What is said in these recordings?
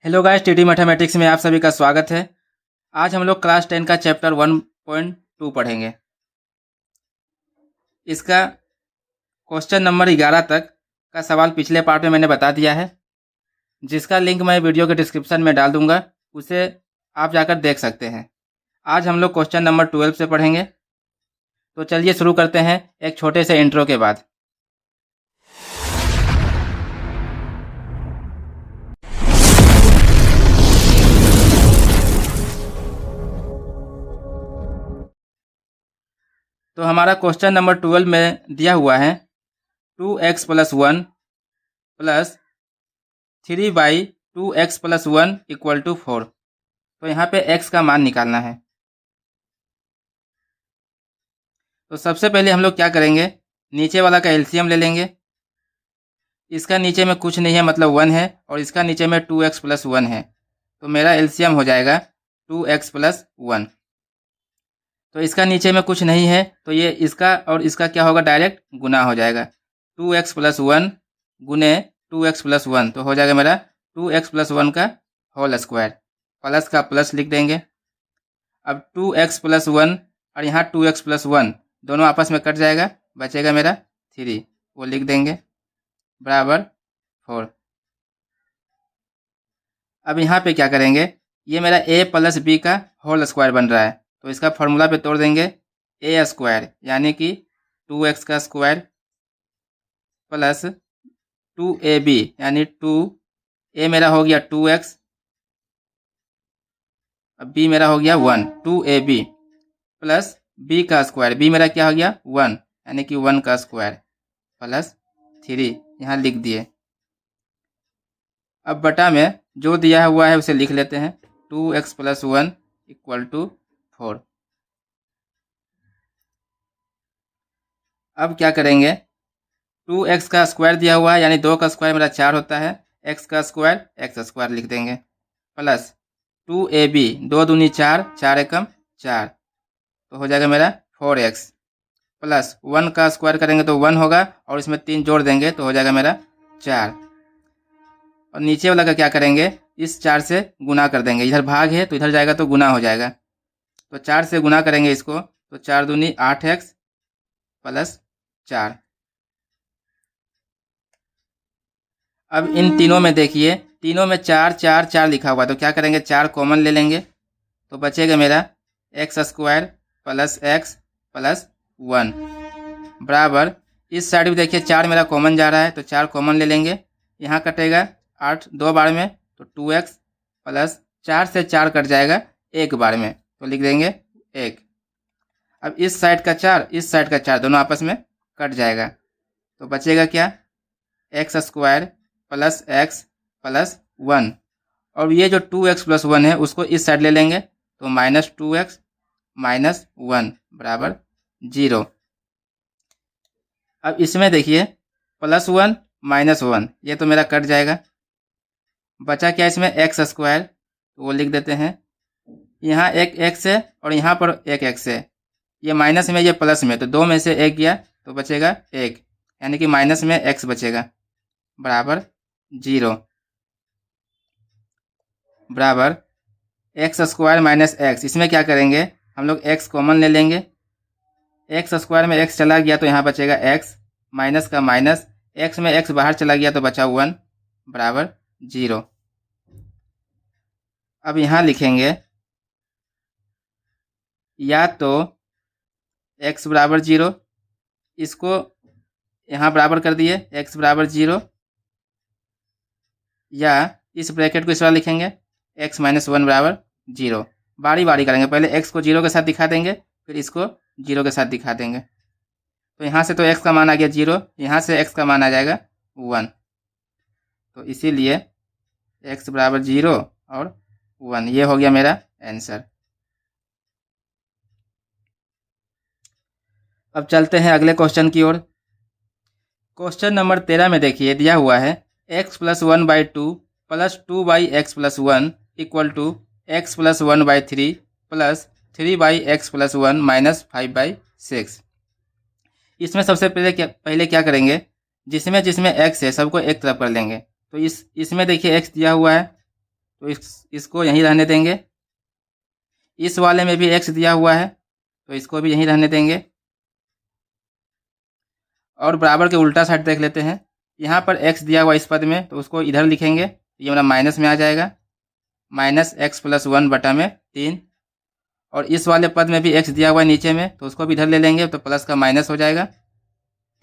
Hello guys, TT mathematics में आप सभी का स्वागत है। आज हम लोग क्लास 10 का चैप्टर 1.2 पढ़ेंगे। इसका क्वेश्चन नंबर 11 तक का सवाल पिछले पार्ट में मैंने बता दिया है, जिसका लिंक मैं वीडियो के डिस्क्रिप्शन में डाल दूंगा, उसे आप जाकर देख सकते हैं। आज हम लोग क्वेश्चन नंबर 12 से पढ़ेंगे। तो चलिए शुरू करते हैं एक छोटे से इंट्रो के बाद। तो हमारा क्वेश्चन नंबर 12 में दिया हुआ है 2x + 1 + 3/2x + 1 = 4। तो यहाँ पे x का मान निकालना है। तो सबसे पहले हम लोग क्या करेंगे, नीचे वाला का एलसीएम ले लेंगे। इसका नीचे में कुछ नहीं है, मतलब 1 है, और इसका नीचे में 2x + 1 है। तो मेरा एलसीएम हो जाएगा 2x + 1। तो इसका नीचे में कुछ नहीं है, तो ये इसका और इसका क्या होगा, डायरेक्ट गुना हो जाएगा। 2x + 1 गुने 2x + 1, तो हो जाएगा मेरा 2x + 1 का होल स्क्वायर। प्लस का प्लस लिख देंगे। अब 2x + 1 और यहाँ 2x + 1 दोनों आपस में कट जाएगा, बचेगा मेरा 3, वो लिख देंगे बराबर 4। अब यहाँ पे क्या करेंगे, ये मेरा a + b का होल स्क्वायर बन रहा है, तो इसका फॉर्मूला पे तोड़ देंगे। a² यानी कि 2x का स्क्वायर प्लस 2ab यानी 2a मेरा हो गया 2x, अब b मेरा हो गया 1, 2ab प्लस b का स्क्वायर, b मेरा क्या हो गया 1 यानी कि 1 का स्क्वायर प्लस 3 यहाँ लिख दिए। अब बटा में जो दिया हुआ है उसे लिख लेते हैं, 2x + 1 = 4। अब क्या करेंगे, 2x का स्क्वायर दिया हुआ है यानी 2 का स्क्वायर मेरा 4 होता है, x का स्क्वायर x² लिख देंगे प्लस 2ab 2 दूनी 4, 4 एकम 4, तो हो जाएगा मेरा 4x प्लस 1 का स्क्वायर करेंगे तो 1 होगा, और इसमें 3 जोड़ देंगे तो हो जाएगा मेरा 4। और नीचे वाला का क्या करेंगे, इस 4 से गुना कर देंगे, इधर भाग है तो इधर जाएगा तो गुना हो जाएगा, तो 4 से गुना करेंगे इसको, तो 4 दूनी 8x प्लस 4। अब इन तीनों में देखिए, तीनों में 4 4 4 लिखा हुआ है, तो क्या करेंगे 4 कॉमन ले लेंगे, तो बचेगा मेरा x² प्लस x प्लस 1 बराबर, इस साइड भी देखिए 4 मेरा कॉमन जा रहा है, तो 4 कॉमन ले लेंगे, यहाँ कटेगा 8 2 बार में, तो 2x प्लस 4 से 4 कट जाएगा 1 बार में, तो लिख देंगे 1। अब इस साइड का 4 इस साइड का 4 दोनों आपस में कट जाएगा, तो बचेगा क्या x² प्लस x प्लस 1, और ये जो 2x + 1 है उसको इस साइड ले लेंगे, तो -2x - 1 बराबर 0। अब इसमें देखिए +1 - 1 ये तो मेरा कट जाएगा, बचा क्या इसमें x², तो वो लिख देते हैं। यहाँ एक x है और यहाँ पर एक x है, ये माइनस में ये प्लस में, तो 2 में से 1 गया तो बचेगा 1, यानी कि माइनस में x बचेगा बराबर 0 बराबर x² - x। इसमें क्या करेंगे हम लोग, x कॉमन ले लेंगे, x² में x चला गया तो यहाँ बचेगा x, माइनस का माइनस, x में x बाहर चला गया तो बचा 1 बराबर 0। अब यहाँ लिखेंगे या तो x बराबर 0, इसको यहाँ बराबर कर दिए x बराबर 0, या इस ब्रैकेट को इस बार लिखेंगे x - 1 बराबर 0। बारी बारी करेंगे, पहले x को 0 के साथ दिखा देंगे, फिर इसको 0 के साथ दिखा देंगे। तो यहाँ से तो x का मान आ गया 0, यहाँ से x का मान आ जाएगा 1, तो इसीलिए x बराबर 0 और 1, ये हो गया मेरा आंसर। अब चलते हैं अगले क्वेश्चन की ओर। क्वेश्चन नंबर 13 में देखिए दिया हुआ है x + 1/2 plus 2/x + 1 = x + 1/3 plus 3/x + 1 - 5/6। इसमें सबसे पहले क्या करेंगे, जिसमें जिसमें x है सबको एक तरफ कर लेंगे। तो इसमें देखिए x दिया हुआ है, तो इसको यहीं रहने देंगे। इस वाले में भी x दिया हुआ है तो इसको भी यहीं रहने देंगे। और बराबर के उल्टा साइड देख लेते हैं। यहाँ पर x दिया हुआ इस पद में तो उसको इधर लिखेंगे, ये मेरा माइनस में आ जाएगा, माइनस एक्स प्लस 1 बटा में 3। और इस वाले पद में भी x दिया हुआ है नीचे में तो उसको भी इधर ले लेंगे तो प्लस का माइनस हो जाएगा,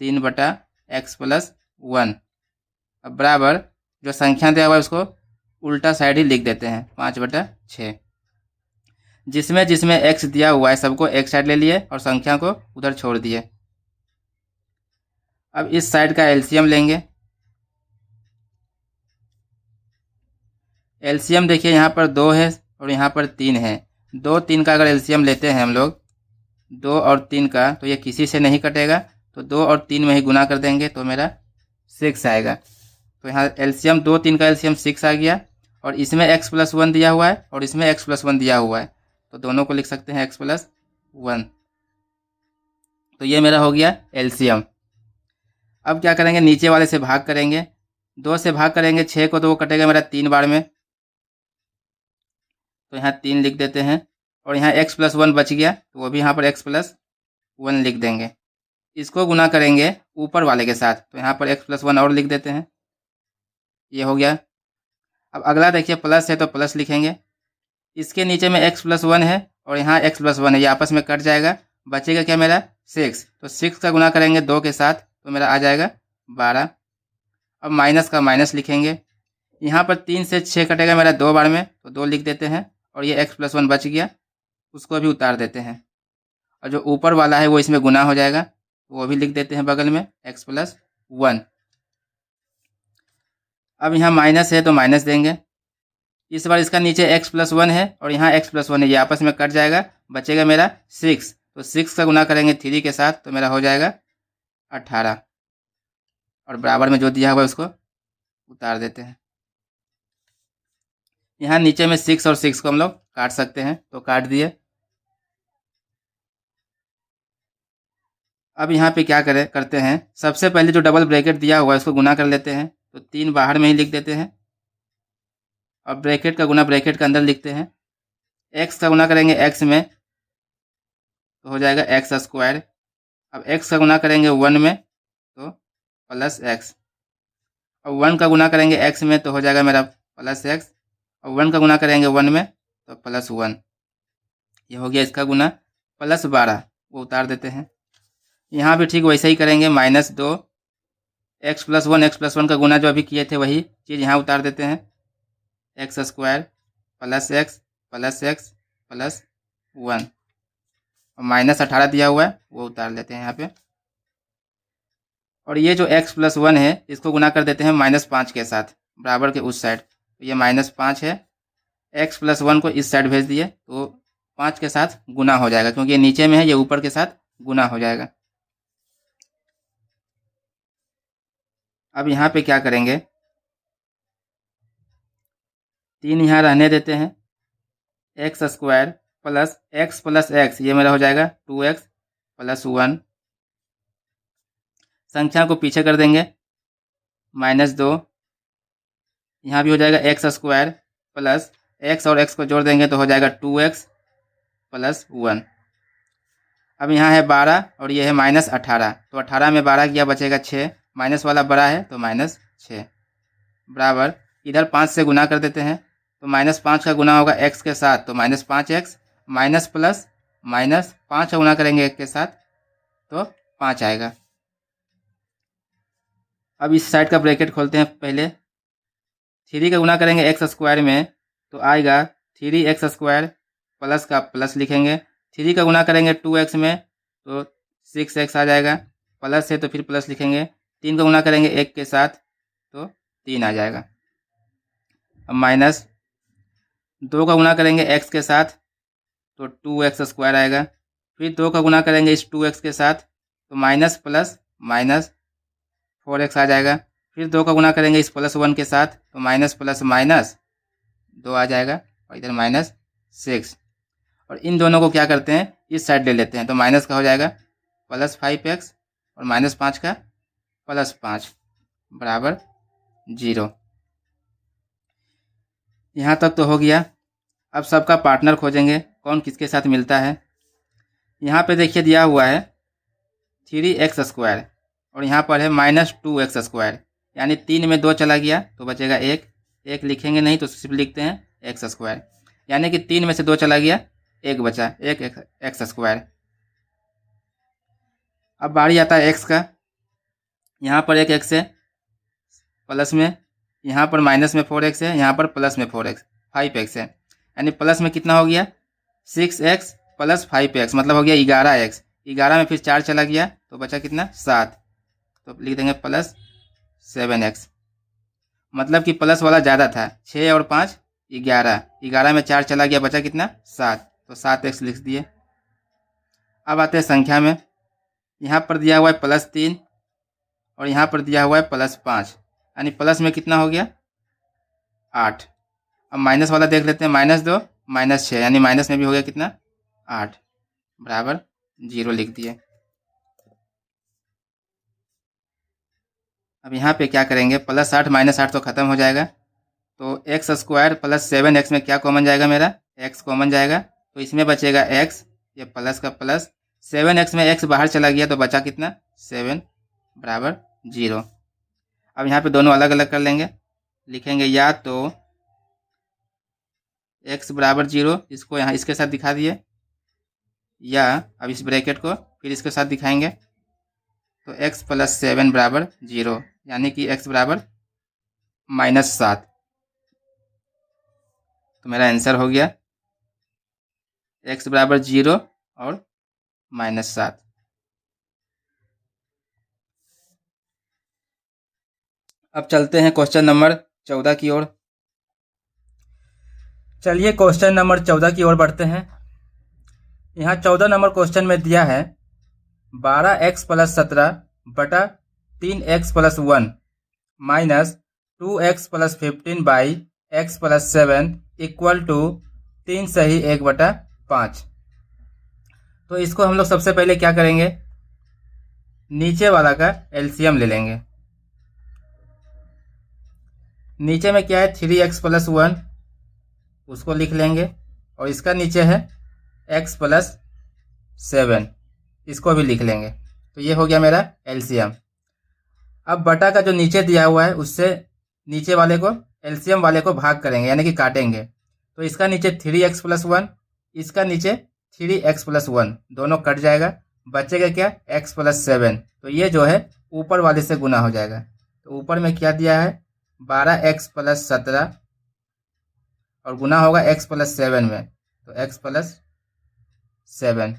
3 बटा एक्स प्लस 1। अब बराबर जो संख्या दिया हुआ है उसको उल्टा साइड ही लिख देते हैं, 5 बटा 6। जिसमें जिसमें x दिया हुआ है सबको एक साइड ले लिए और संख्या को उधर छोड़ दिए। अब इस साइड का एलसीएम लेंगे। एलसीएम देखिए यहाँ पर 2 है और यहाँ पर 3 है। 2 3 का अगर एलसीएम लेते हैं हम लोग 2 और 3 का तो ये किसी से नहीं कटेगा, तो 2 और 3 में ही गुना कर देंगे तो मेरा 6 आएगा। तो यहाँ एलसीएम 2 3 का एलसीएम 6 आ गया। और इसमें x प्लस 1 दिया हुआ है और इसमें x प्लस 1 दिया हुआ है तो दोनों को लिख सकते हैं x प्लस 1। तो ये मेरा हो गया एलसीएम। अब क्या करेंगे, नीचे वाले से भाग करेंगे। 2 से भाग करेंगे 6 को तो वो कटेगा मेरा 3 बार में, तो यहाँ 3 लिख देते हैं। और यहाँ x प्लस 1 बच गया तो वो भी यहाँ पर x प्लस 1 लिख देंगे। इसको गुना करेंगे ऊपर वाले के साथ तो यहाँ पर x प्लस 1 और लिख देते हैं, ये हो गया। अब अगला देखिए प्लस है तो प्लस लिखेंगे। इसके नीचे में x प्लस 1 है और यहाँ x प्लस 1 है, ये आपस में कट जाएगा, बचेगा क्या मेरा 6। तो 6 का गुना करेंगे 2 के साथ तो मेरा आ जाएगा 12। अब माइनस का माइनस लिखेंगे। यहाँ पर 3 से 6 कटेगा मेरा 2 बार में तो 2 लिख देते हैं। और ये x प्लस 1 बच गया, उसको भी उतार देते हैं। और जो ऊपर वाला है वो इसमें गुना हो जाएगा, वो भी लिख देते हैं बगल में x प्लस 1। अब यहाँ माइनस है तो माइनस देंगे। इस बार इसका नीचे x प्लस 1 है और यहाँ x प्लस 1 है, ये आपस में कट जाएगा, बचेगा मेरा 6। तो 6 का गुना करेंगे 3 के साथ तो मेरा हो जाएगा 18। और बराबर में जो दिया हुआ है उसको उतार देते हैं। यहाँ नीचे में 6 और 6 को हम लोग काट सकते हैं तो काट दिए। अब यहाँ पे क्या करते हैं, सबसे पहले जो डबल ब्रैकेट दिया हुआ है उसको गुना कर लेते हैं तो 3 बाहर में ही लिख देते हैं और ब्रैकेट का गुना ब्रैकेट के अंदर लिखते हैं। x का गुना करेंगे x में तो हो जाएगा एक्स स्क्वायर। अब x का गुना करेंगे 1 में तो प्लस x। अब 1 का गुना करेंगे x में तो हो जाएगा मेरा प्लस x। और 1 का गुना करेंगे 1 में तो प्लस 1। ये हो गया इसका गुना प्लस 12, वो उतार देते हैं। यहाँ भी ठीक वैसे ही करेंगे, माइनस 2 x प्लस 1 का गुना जो अभी किए थे वही चीज़ यहाँ उतार देते हैं, x square plus x plus x plus 1। और माइनस 18 दिया हुआ है वो उतार लेते हैं यहाँ पे। और ये जो x प्लस 1 है इसको गुना कर देते हैं माइनस 5 के साथ बराबर के उस साइड, तो ये माइनस 5 है। x प्लस 1 को इस साइड भेज दिए तो 5 के साथ गुना हो जाएगा, क्योंकि ये नीचे में है, ये ऊपर के साथ गुना हो जाएगा। अब यहाँ पे क्या करेंगे, 3 यहाँ रहने देते हैं, एक्स स्क्वायर प्लस x ये मेरा हो जाएगा 2x प्लस 1। संख्या को पीछे कर देंगे, माइनस 2। यहाँ भी हो जाएगा एक्स स्क्वायर प्लस x और x को जोड़ देंगे तो हो जाएगा 2x प्लस 1। अब यहाँ है 12 और ये है माइनस 18, तो 18 में 12 किया बचेगा 6, माइनस वाला बड़ा है तो माइनस 6 बराबर इधर 5 से गुना कर देते हैं तो माइनस 5 का गुना होगा x के साथ तो minus 5x, minus plus minus 5 का गुना करेंगे 1 के साथ तो 5 आएगा। अब इस साइड का ब्रैकेट खोलते हैं, पहले 3 का गुना करेंगे x स्क्वायर में तो आएगा 3x स्क्वायर, प्लस का प्लस लिखेंगे। 3 का गुना करेंगे 2x में तो 6x आ जाएगा, प्लस है तो फिर प्लस लिखेंगे। 3 का गुना करेंगे 1 के साथ तो 3 आ जाएगा। अब माइनस 2 का गुना करेंगे x के साथ तो 2x स्क्वायर आएगा। फिर 2 का गुना करेंगे इस 2x के साथ तो माइनस प्लस माइनस 4x आ जाएगा। फिर 2 का गुना करेंगे इस प्लस 1 के साथ तो माइनस प्लस माइनस 2 आ जाएगा और इधर माइनस 6। और इन दोनों को क्या करते हैं, इस साइड ले लेते हैं तो माइनस का हो जाएगा प्लस 5x और माइनस 5 का प्लस 5 बराबर 0। यहाँ तक तो हो गया। अब सबका पार्टनर खोजेंगे, कौन किसके साथ मिलता है। यहाँ पे देखिए दिया हुआ है 3x² और यहाँ पर है -2x², यानी 3 में 2 चला गया तो बचेगा 1। 1 लिखेंगे नहीं तो सिर्फ लिखते हैं x², यानी कि 3 में से 2 चला गया, 1 बचा, 1x²। अब बारी आता है x का। यहाँ पर एक x है प्लस में, यहाँ पर माइनस में 4x है, यहाँ पर प्लस में 5x है, यानी प्लस में कितना हो गया 6x + 5x, मतलब हो गया 11x। 11 में फिर 4 चला गया तो बचा कितना 7, तो लिख देंगे +7x, मतलब कि प्लस वाला ज़्यादा था। 6 और 5 11, 11 में 4 चला गया, बचा कितना 7, तो 7x लिख दिए। अब आते हैं संख्या में। यहाँ पर दिया हुआ है +3 और यहाँ पर दिया हुआ है +5, यानी प्लस में कितना हो गया 8। अब माइनस वाला देख लेते हैं, -2 -6, यानी माइनस में भी हो गया कितना 8 बराबर 0 लिख दिए। अब यहाँ पे क्या करेंगे, +8 -8 तो ख़त्म हो जाएगा, तो x² + 7x में क्या कॉमन जाएगा, मेरा x कॉमन जाएगा, तो इसमें बचेगा x, ये प्लस का प्लस, 7x में x बाहर चला गया तो बचा कितना 7 बराबर 0। अब यहाँ पे दोनों अलग अलग कर लेंगे, लिखेंगे या तो x बराबर 0, इसको यहाँ इसके साथ दिखा दिए, या अब इस ब्रैकेट को फिर इसके साथ दिखाएंगे, तो x + 7 बराबर 0, यानी कि x बराबर -7। तो मेरा आंसर हो गया x बराबर 0 और -7। अब चलते हैं क्वेश्चन नंबर 14 की ओर। चलिए क्वेश्चन नंबर 14 की ओर बढ़ते हैं। यहाँ 14 नंबर क्वेश्चन में दिया है 12x + 17 बटा 3x + 1 माइनस 2x + 15/x + 7 = 3 सही 1/5। तो इसको हम लोग सबसे पहले क्या करेंगे, नीचे वाला का एलसीएम ले लेंगे। नीचे में क्या है 3x + 1, उसको लिख लेंगे, और इसका नीचे है x + 7, इसको भी लिख लेंगे। तो ये हो गया मेरा एलसीएम। अब बटा का जो नीचे दिया हुआ है उससे नीचे वाले को एलसीएम वाले को भाग करेंगे, यानी कि काटेंगे। तो इसका नीचे 3x + 1, इसका नीचे 3x + 1, दोनों कट जाएगा, बचेगा क्या x + 7। तो ये जो है ऊपर वाले से गुना हो जाएगा। तो ऊपर में क्या दिया है 12x + 17 और गुना होगा x + 7 में, तो x + 7।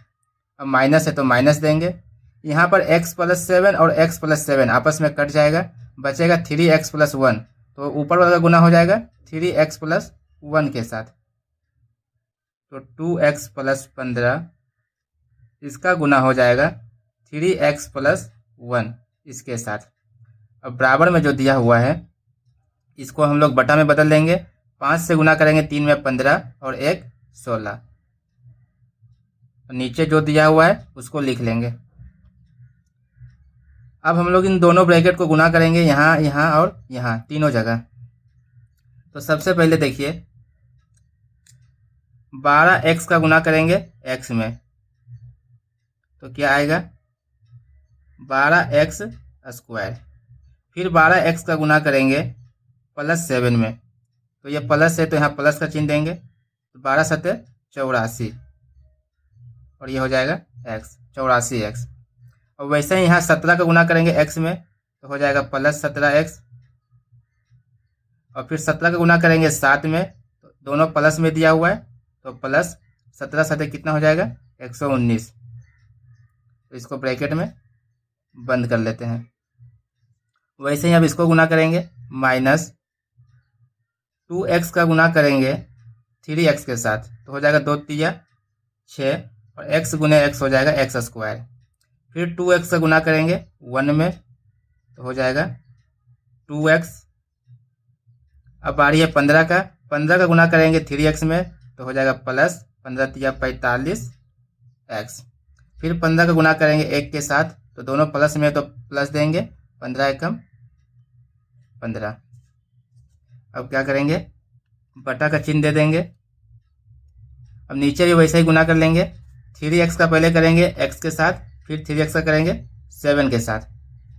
अब माइनस है तो माइनस देंगे, यहाँ पर x + 7 और x + 7 आपस में कट जाएगा, बचेगा 3x + 1, तो ऊपर वाला गुना हो जाएगा 3x + 1 के साथ, तो 2x + 15, इसका गुना हो जाएगा 3x + 1 इसके साथ। अब बराबर में जो दिया हुआ है इसको हम लोग बटा में बदल लेंगे, 5 से गुना करेंगे, 3 में 15 और 1 16। नीचे जो दिया हुआ है उसको लिख लेंगे। अब हम लोग इन दोनों ब्रैकेट को गुना करेंगे, यहाँ यहाँ और यहाँ तीनों जगह। तो सबसे पहले देखिए 12x का गुना करेंगे x में, तो क्या आएगा 12x²। फिर 12x का गुना करेंगे +7 में, तो ये प्लस है तो यहाँ प्लस का चिन्ह देंगे, तो 12 × 7 = 84, और ये हो जाएगा x 84x। और वैसे ही यहाँ 17 का गुना करेंगे x में, तो हो जाएगा +17x, और फिर 17 का गुना करेंगे 7 में, तो दोनों प्लस में दिया हुआ है, तो प्लस 17 × 7 कितना हो जाएगा 119। तो इसको ब्रैकेट में बंद कर लेते हैं। वैसे ही अब इसको गुना करेंगे, -2x का गुना करेंगे 3x के साथ, तो हो जाएगा 2 × 3 = 6, और x × x हो जाएगा x²। फिर 2x का गुना करेंगे 1 में, तो हो जाएगा 2x। अब बारी है 15 का, 15 का गुना करेंगे 3x में, तो हो जाएगा प्लस 15 × 3 = 45x। फिर 15 का गुना करेंगे 1 के साथ, तो दोनों प्लस में तो प्लस देंगे, 15 × 1 = 15। अब क्या करेंगे बटा का चिन्ह दे देंगे। अब नीचे भी वैसे ही गुना कर लेंगे। 3x का पहले करेंगे x के साथ, फिर 3x का करेंगे 7 के साथ।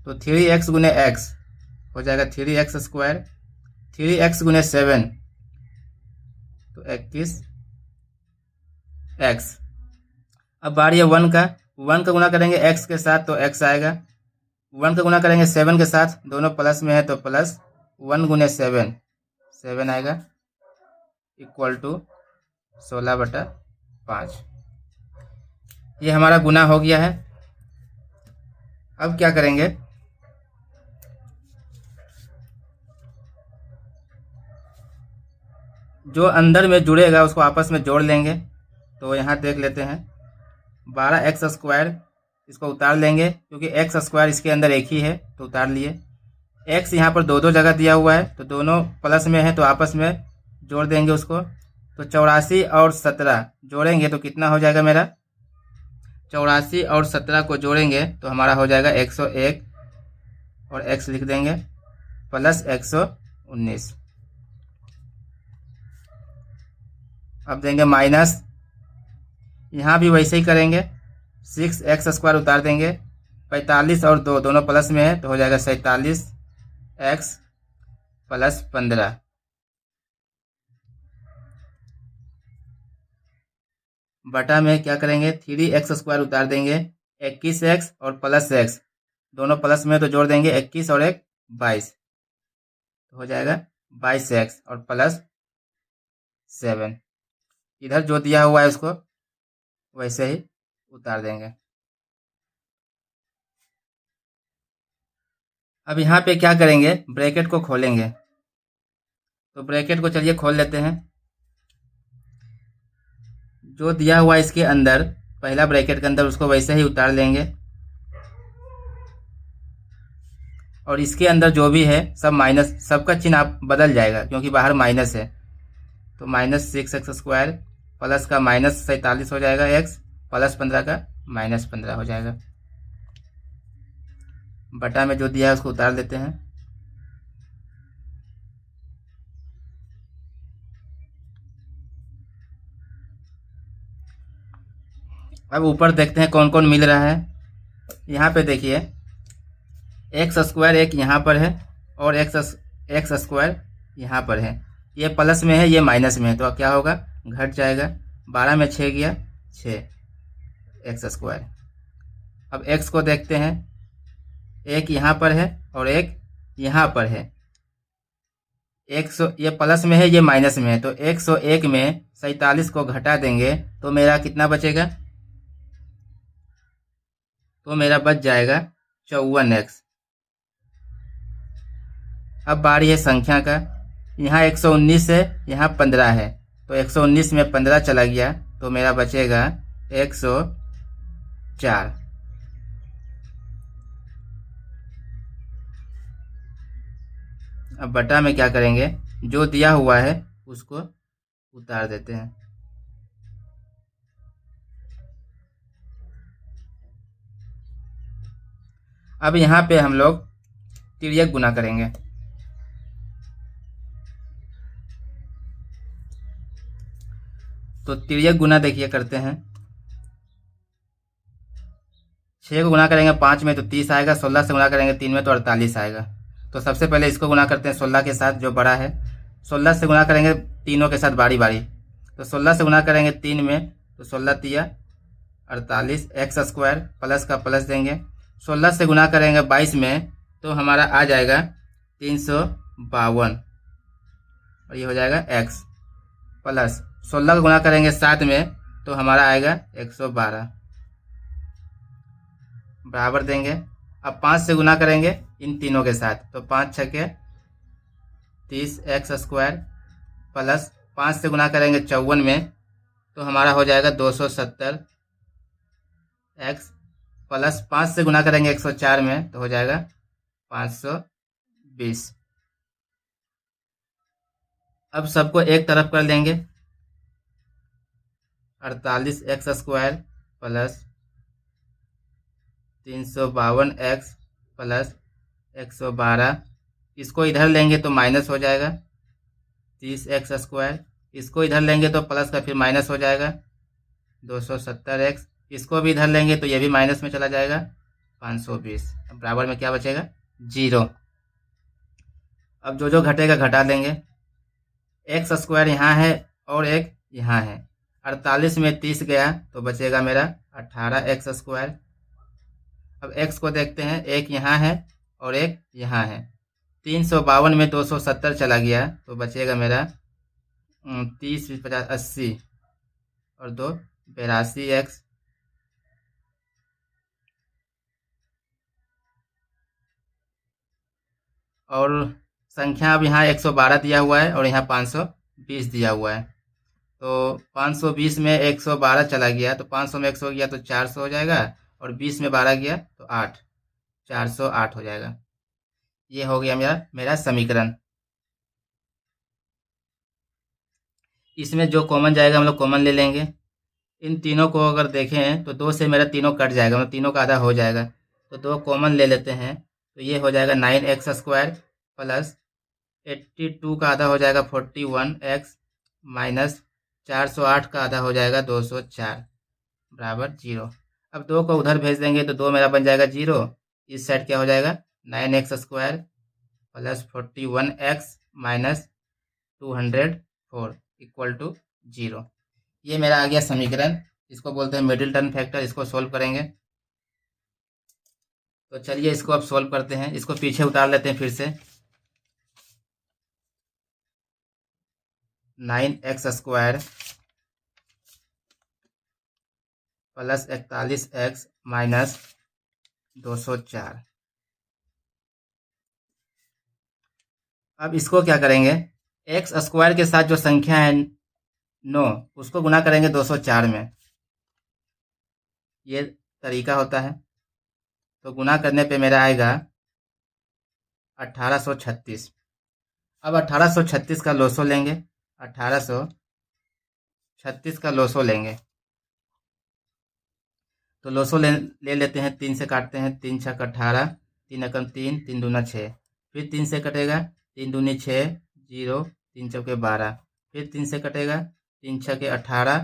तो 3x गुने x हो जाएगा 3x स्क्वायर, 3x गुने 7 तो 21x। अब बारी है 1 का। 1 का गुना करेंगे x के साथ तो x आएगा। 1 का गुना करेंगे 7 के साथ, दोनों प्लस में है तो प्लस 1 गुने 7 7 आएगा, इक्वल टू 16/5। ये हमारा गुना हो गया है। अब क्या करेंगे, जो अंदर में जुड़ेगा उसको आपस में जोड़ लेंगे। तो यहाँ देख लेते हैं 12x स्क्वायर, इसको उतार लेंगे क्योंकि x स्क्वायर इसके अंदर एक ही है तो उतार लिए। x यहाँ पर दो जगह दिया हुआ है तो दोनों प्लस में है तो आपस में जोड़ देंगे उसको। तो 84 और 17 जोड़ेंगे तो कितना हो जाएगा मेरा, 84 और 17 को जोड़ेंगे तो हमारा हो जाएगा 101 और x लिख देंगे प्लस 119। अब देंगे माइनस, यहाँ भी वैसे ही करेंगे, 6x स्क्वायर उतार देंगे, 45 और 2 दोनों प्लस में है तो हो जाएगा 47x प्लस 15। बटा में क्या करेंगे, 3x स्क्वायर उतार देंगे, 21x और प्लस x दोनों प्लस में तो जोड़ देंगे 21 और 1 22 तो हो जाएगा 22x और प्लस 7। इधर जो दिया हुआ है उसको वैसे ही उतार देंगे। अब यहाँ पे क्या करेंगे, ब्रैकेट को खोलेंगे। तो ब्रैकेट को चलिए खोल लेते हैं। जो दिया हुआ है इसके अंदर पहला ब्रैकेट के अंदर उसको वैसे ही उतार लेंगे और इसके अंदर जो भी है सब माइनस, सबका चिन्ह आप बदल जाएगा क्योंकि बाहर माइनस है। तो -6x स्क्वायर प्लस का -47 हो जाएगा x प्लस 15 का -15 हो जाएगा। बटा में जो दिया है उसको उतार देते हैं। अब ऊपर देखते हैं कौन कौन मिल रहा है। यहाँ पे देखिए x स्क्वायर एक यहाँ पर है और x स्क्वायर यहाँ पर है। ये प्लस में है, ये माइनस में है, तो क्या होगा, घट जाएगा। 12 में 6 गया 6x स्क्वायर। अब x को देखते हैं, एक यहाँ पर है और एक यहाँ पर है। ये प्लस में है, ये माइनस में है, तो 101 में 47 को घटा देंगे तो मेरा कितना बचेगा, तो मेरा बच जाएगा 54x। अब बारी है संख्या का। यहाँ 119 है, यहाँ 15 है, तो 119 में 15 चला गया तो मेरा बचेगा 104। अब बटा में क्या करेंगे, जो दिया हुआ है उसको उतार देते हैं। अब यहाँ पे हम लोग तिर्यक गुना करेंगे। तो तिर्यक गुना देखिए करते हैं। 6 को गुना करेंगे 5 में तो 30 आएगा, 16 से गुना करेंगे 3 में तो 48 आएगा। तो सबसे पहले इसको गुना करते हैं 16 के साथ जो बड़ा है। 16 से गुना करेंगे तीनों के साथ बारी बारी। तो 16 से गुना करेंगे 3 में तो 16 तिया 48 x स्क्वायर प्लस का प्लस देंगे। 16 से गुना करेंगे 22 में तो हमारा आ जाएगा 352 और ये हो जाएगा x प्लस 16 का गुना करेंगे 7 में तो हमारा आएगा 112 बराबर देंगे। अब 5 से गुना करेंगे इन तीनों के साथ तो 5 छके 30x स्क्वायर प्लस 5 से गुना करेंगे 54 में तो हमारा हो जाएगा 270 x प्लस 5 से गुना करेंगे 104 में तो हो जाएगा 520। अब सबको एक तरफ कर लेंगे। 48x square plus 352x plus 112, इसको इधर लेंगे तो माइनस हो जाएगा 30x², इसको इधर लेंगे तो प्लस का फिर माइनस हो जाएगा 270x, इसको भी इधर लेंगे तो ये भी माइनस में चला जाएगा 520। अब बराबर में क्या बचेगा 0। अब जो जो घटेगा घटा लेंगे, x² यहाँ है और एक यहाँ है, 48 में 30 गया तो बचेगा मेरा 18x²। अब x को देखते हैं, एक यहाँ है और एक यहाँ है, 352 में 270 चला गया तो बचेगा मेरा 30 50 80 और 2 82x। और संख्या अब यहाँ 112 दिया हुआ है और यहाँ 520 दिया हुआ है, तो 520 में 112 चला गया तो 500 में 100 गया तो 400 हो जाएगा, और 20 में 12 गया तो 8, 408 हो जाएगा। ये हो गया मेरा समीकरण। इसमें जो कॉमन जाएगा हम लोग कॉमन ले लेंगे। इन तीनों को अगर देखें तो 2 से मेरा तीनों कट जाएगा, मतलब तीनों का आधा हो जाएगा, तो 2 कॉमन ले लेते हैं तो ये हो जाएगा 9x² प्लस 82 का आधा हो जाएगा 41x माइनस 408 का आधा हो जाएगा 204 बराबर 0। अब 2 को उधर भेज देंगे तो 2 मेरा बन जाएगा 0। इस साइड क्या हो जाएगा 9x² plus 41x minus 204 equal to 0। ये मेरा आ गया समीकरण। इसको बोलते हैं मिडिल टर्म फैक्टर। इसको सोल्व करेंगे तो चलिए इसको अब सोल्व करते हैं। इसको पीछे उतार लेते हैं फिर से। 9x² plus 41x minus 204। अब इसको क्या करेंगे, x² के साथ जो संख्या है 9 उसको गुना करेंगे 204 में। ये तरीका होता है। तो गुना करने पे मेरा आएगा 1836। अब 1836 का लोसो लेंगे, 1836 का लोसो लेंगे तो लोसो ले लेते हैं। 3 से काटते हैं, 3 छक 18, 3 एकम 3, 3 दूना 6, फिर 3 से कटेगा, 3 दूनी 6, 0, 3 चौके 12, फिर 3 से कटेगा, 3 छके 18,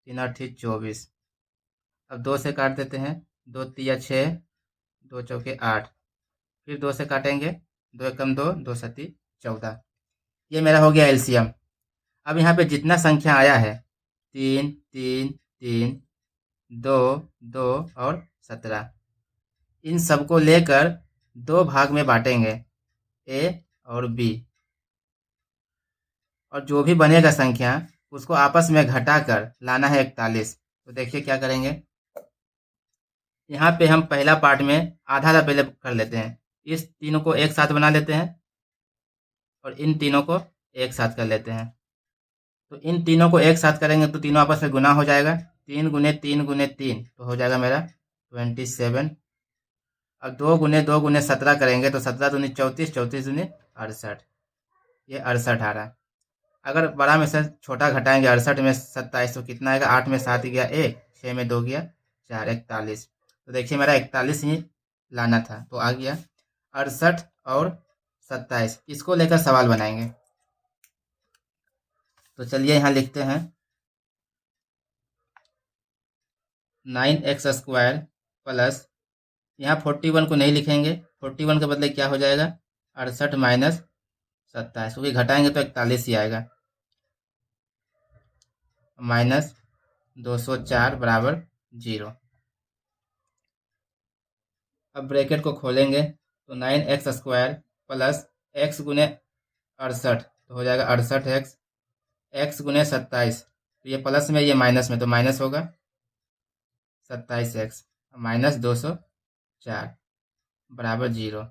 3 आठी 24। अब 2 से काट देते हैं, 2 तिया 6, 2 चौके 8, फिर 2 से काटेंगे, 2 एकम 2, 2 सती 14। ये मेरा हो गया एलसीएम। अब यहाँ पे जितना संख्या आया है 3, 3, 3, 2, 2 और 17, इन सबको लेकर 2 भाग में बांटेंगे, ए और बी, और जो भी बनेगा संख्या उसको आपस में घटाकर लाना है 41। तो देखिए क्या करेंगे। यहाँ पे हम पहला पार्ट में आधा आधा पहले कर लेते हैं। इस तीनों को एक साथ बना लेते हैं और इन तीनों को एक साथ कर लेते हैं। तो इन तीनों को एक साथ करेंगे तो तीनों आपस में गुना हो जाएगा। 3 गुने 3 गुने 3 तो हो जाएगा मेरा 27। अब 2 गुने 2 गुने 17 करेंगे तो 17 दूनी 34, 34 दूनी 68, ये 68 आ रहा है। अगर बड़ा में से छोटा घटाएंगे 68 में 27 तो कितना आएगा, 8 में 7 गया 1, 6 में 2 गया 4, 41। तो देखिए मेरा 41 ही लाना था तो आ गया। 68 और 27 इसको लेकर सवाल बनाएंगे। तो चलिए यहाँ लिखते हैं 9x² प्लस, यहाँ 41 को नहीं लिखेंगे, 41 के बदले क्या हो जाएगा 68 माइनस 27, क्योंकि घटाएंगे तो 41 ही आएगा, माइनस 204 बराबर 0। अब ब्रैकेट को खोलेंगे तो 9x² प्लस x गुने 68 तो हो जाएगा 68x, x गुने 27 तो ये प्लस में ये माइनस में तो माइनस होगा 27x माइनस 204 बराबर 0।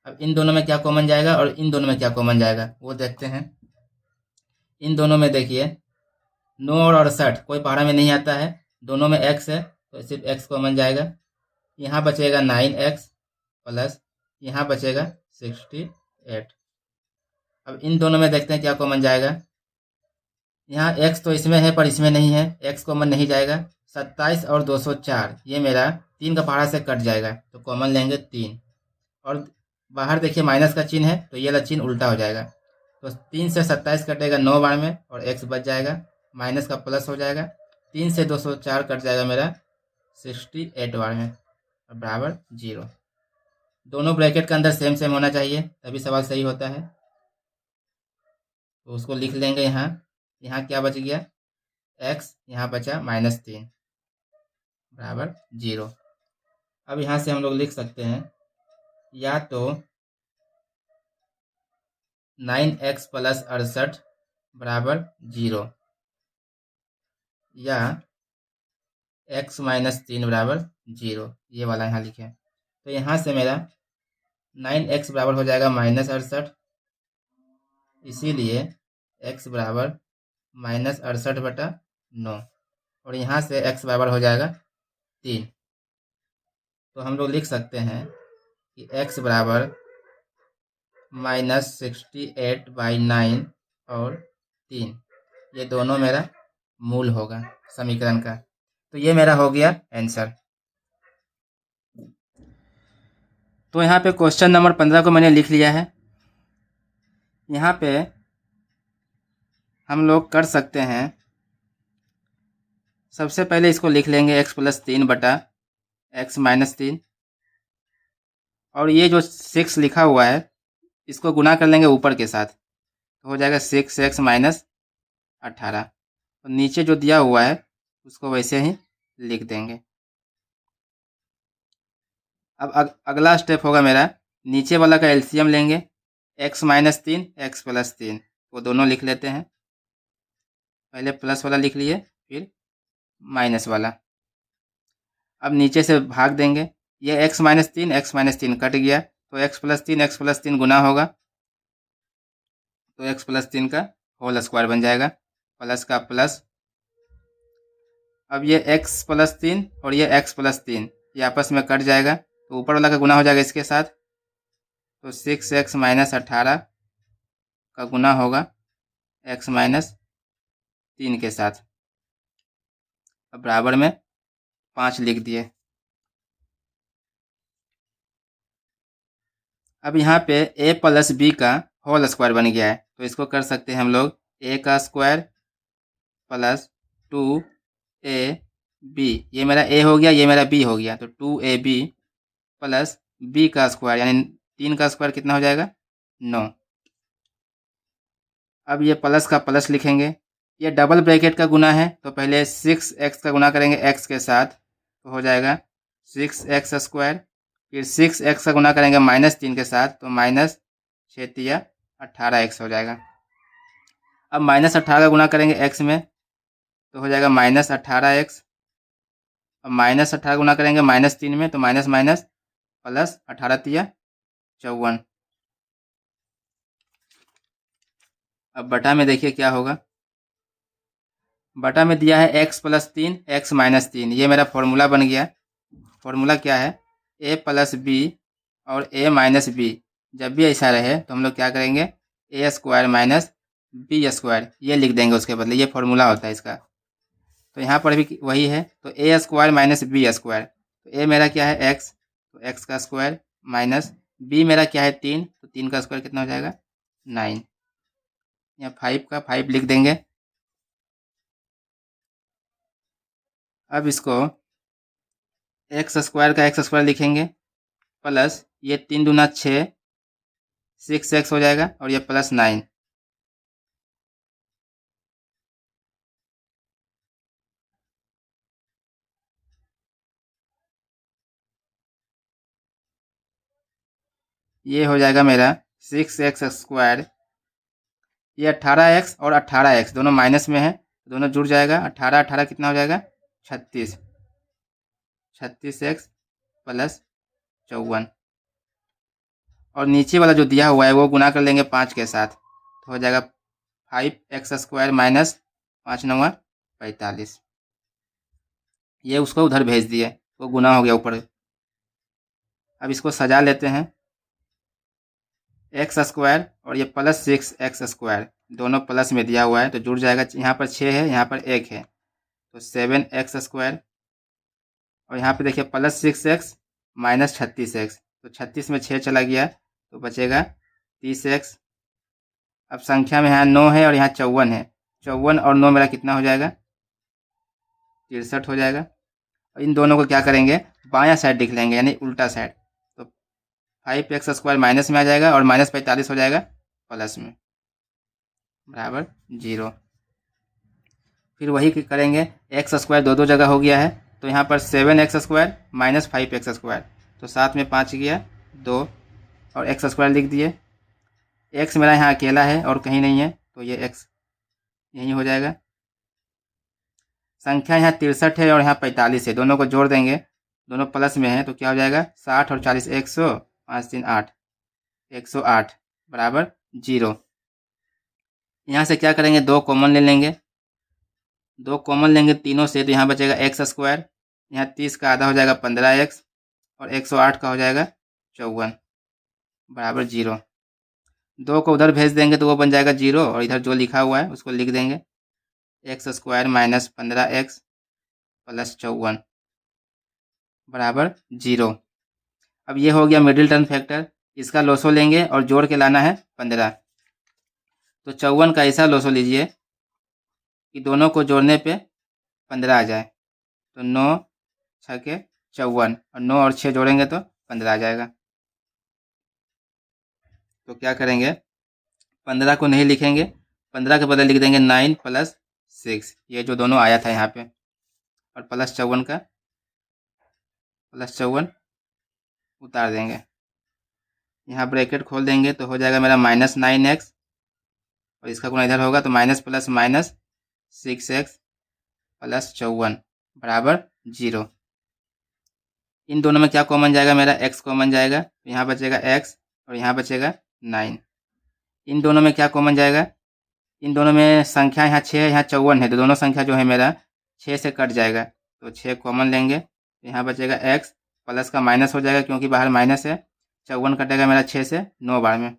अब इन दोनों में क्या कॉमन जाएगा और इन दोनों में क्या कॉमन जाएगा वो देखते हैं। इन दोनों में देखिए 9 और 68 कोई पहाड़ा में नहीं आता है, दोनों में x है तो सिर्फ x कॉमन जाएगा। यहाँ बचेगा 9x प्लस यहाँ बचेगा 68। अब इन दोनों में देखते हैं क्या कॉमन जाएगा। यहाँ x तो इसमें है पर इसमें नहीं है, x कॉमन नहीं जाएगा। 27 और 204 ये मेरा 3 का पहाड़ा से कट जाएगा तो कॉमन लेंगे 3, और बाहर देखिए माइनस का चिन्ह है तो ये वाला चिन्ह उल्टा हो जाएगा। तो 3 से 27 कटेगा 9 बार में और x बच जाएगा, माइनस का प्लस हो जाएगा। 3 से 204 कट जाएगा मेरा 68 बार में और बराबर 0। दोनों ब्रैकेट के अंदर सेम सेम होना चाहिए तभी सवाल सही होता है। तो उसको लिख लेंगे यहाँ। यहाँ क्या बच गया, x, यहाँ बचा -3 बराबर 0। अब यहाँ से हम लोग लिख सकते हैं या तो 9x + 68 बराबर 0 या x - 3 बराबर 0, ये वाला यहाँ लिखे। तो यहाँ से मेरा 9x बराबर हो जाएगा -68, इसीलिए x बराबर -68/9 और यहाँ से x बराबर हो जाएगा 3। तो हम लोग लिख सकते हैं कि x बराबर -68/9 और 3, ये दोनों मेरा मूल होगा समीकरण का। तो ये मेरा हो गया आंसर। तो यहाँ पे क्वेश्चन नंबर 15 को मैंने लिख लिया है। यहाँ पे हम लोग कर सकते हैं, सबसे पहले इसको लिख लेंगे x + 3 बटा x - 3 और ये जो 6 लिखा हुआ है इसको गुना कर लेंगे ऊपर के साथ, तो हो जाएगा 6x - 18। तो नीचे जो दिया हुआ है उसको वैसे ही लिख देंगे। अब अगला स्टेप होगा मेरा, नीचे वाला का एलसीएम लेंगे, x - 3 x + 3, वो दोनों लिख लेते हैं। पहले प्लस वाला लिख लिए फिर माइनस वाला। अब नीचे से भाग देंगे, ये x - 3 x - 3 कट गया तो x + 3 x + 3 गुना होगा तो x + 3 का होल स्क्वायर बन जाएगा, प्लस का प्लस। अब ये x + 3 और ये x + 3 ये आपस में कट जाएगा तो ऊपर वाला का गुना हो जाएगा इसके साथ, तो 6x - 18 का गुना होगा x - 3 के साथ। अब बराबर में 5 लिख दिए। अब यहाँ पे a + b का होल स्क्वायर बन गया है तो इसको कर सकते हैं हम लोग a का स्क्वायर + 2ab, ये मेरा a हो गया, ये मेरा b हो गया, तो 2ab + b का स्क्वायर यानी 3 का स्क्वायर कितना हो जाएगा 9। अब ये प्लस का प्लस लिखेंगे, ये डबल ब्रैकेट का गुना है तो पहले 6x का गुना करेंगे x के साथ तो हो जाएगा 6x स्क्वायर, फिर 6x का गुना करेंगे -3 के साथ तो -6 18x हो जाएगा। अब -18 का गुना करेंगे x में तो हो जाएगा -18x। अब -18 गुना करेंगे -3 में तो माइनस माइनस प्लस 18 × 54। अब बटा में देखिए क्या होगा, बटा में दिया है x + 3 x - 3, ये मेरा फॉर्मूला बन गया। फॉर्मूला क्या है, a + b और a - b, जब भी ऐसा रहे तो हम लोग क्या करेंगे a² - b², ये लिख देंगे उसके बदले, ये फॉर्मूला होता है इसका। तो यहाँ पर भी वही है, तो a² - b², तो a मेरा क्या है x, तो x का स्क्वायर माइनस b मेरा क्या है 3, तो 3 का स्क्वायर कितना हो जाएगा 9, यहाँ 5 का 5 लिख देंगे। अब इसको x² का x² लिखेंगे प्लस ये 3 दूना 6, 6x हो जाएगा और ये प्लस 9। ये हो जाएगा मेरा 6x², ये 18x और 18x दोनों माइनस में है, दोनों जुड़ जाएगा, 18 18 कितना हो जाएगा 36, 36x + 54 और नीचे वाला जो दिया हुआ है वो गुना कर लेंगे 5 के साथ तो हो जाएगा 5x² - 5 × 9 = 45। ये उसको उधर भेज दिए, वो गुना हो गया ऊपर। अब इसको सजा लेते हैं, x² और ये प्लस 6x², दोनों प्लस में दिया हुआ है तो जुड़ जाएगा, यहाँ पर 6 है यहाँ पर 1 है तो 7x² और यहाँ पे देखिए प्लस 6x - 36x, तो 36 में 6 चला गया तो बचेगा 30x। अब संख्या में यहाँ 9 है और यहाँ 54 है। 54 और 9 मेरा कितना हो जाएगा? 63 हो जाएगा। और इन दोनों को क्या करेंगे? बायां साइड लिख लेंगे, यानी उल्टा साइड। तो 5x² माइनस में आ जाएगा और -45 हो जाएगा प्लस में, बराबर 0। फिर वही करेंगे, x² दो जगह हो गया है, तो यहाँ पर 7x² माइनस 5x², तो साथ में 5 गया 2 और x² लिख दिए। x मेरा यहाँ अकेला है और कहीं नहीं है, तो ये x यही हो जाएगा। संख्या यहाँ 63 है और यहाँ 45 है, दोनों को जोड़ देंगे, दोनों प्लस में है, तो क्या हो जाएगा? 60 और 40 100, 5 3 8, 108 बराबर 0। यहाँ से क्या करेंगे? 2 कॉमन ले लेंगे, 2 कॉमन लेंगे तीनों से, तो यहाँ बचेगा x², यहाँ 30 का आधा हो जाएगा 15x और 108 का हो जाएगा 54 बराबर 0। 2 को उधर भेज देंगे तो वो बन जाएगा 0, और इधर जो लिखा हुआ है उसको लिख देंगे, x² माइनस 15x प्लस 54 बराबर 0। अब ये हो गया मिडिल टर्म फैक्टर, इसका लोसो लेंगे और जोड़ के लाना है 15। तो 54 का ऐसा लोसो लीजिए कि दोनों को जोड़ने पे 15 आ जाए, तो 9 6 के 54 और 9 और 6 जोड़ेंगे तो 15 आ जाएगा। तो क्या करेंगे? 15 को नहीं लिखेंगे, 15 के बदले लिख देंगे 9 + 6, ये जो दोनों आया था यहाँ पे, और प्लस 54 का प्लस 54 उतार देंगे। यहाँ ब्रैकेट खोल देंगे तो हो जाएगा मेरा -9x, और इसका गुणा इधर होगा तो minus plus minus 6x plus 54 बराबर 0। इन दोनों में क्या कॉमन जाएगा? मेरा x कॉमन जाएगा, तो यहाँ बचेगा x और यहाँ बचेगा 9। इन दोनों में क्या कॉमन जाएगा? इन दोनों में संख्या यहाँ 6 है, यहाँ 54 है, तो दोनों संख्या जो है मेरा 6 से कट जाएगा, तो 6 कॉमन लेंगे, तो यहाँ बचेगा x, प्लस का माइनस हो जाएगा क्योंकि बाहर माइनस है, 54 कटेगा मेरा 6 से 9 बार में,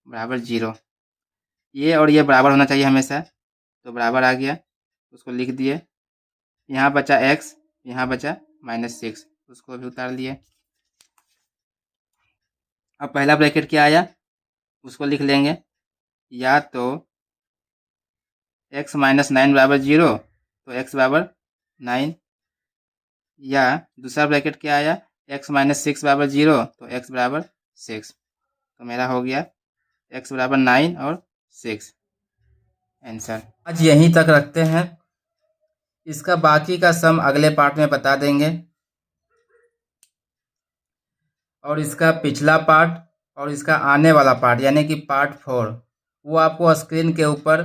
बराबर 0। ये और ये बराबर होना चाहिए हमेशा, तो बराबर आ गया, उसको लिख दिए। यहाँ बचा x, यहाँ बचा -6, उसको भी उतार लिए। अब पहला ब्रैकेट क्या आया उसको लिख लेंगे, या तो x - 9 बराबर 0, तो x बराबर 9, या दूसरा ब्रैकेट क्या आया? x - 6 बराबर 0, तो x बराबर 6। तो मेरा हो गया x बराबर 9 और 6 आंसर। आज यहीं तक रखते हैं, इसका बाकी का सम अगले पार्ट में बता देंगे, और इसका पिछला पार्ट और इसका आने वाला पार्ट यानी कि पार्ट 4 वो आपको स्क्रीन के ऊपर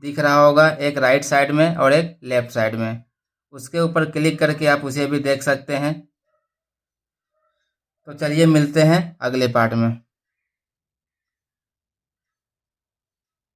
दिख रहा होगा, एक राइट साइड में और एक लेफ्ट साइड में। उसके ऊपर क्लिक करके आप उसे भी देख सकते हैं। तो चलिए मिलते हैं अगले पार्ट में।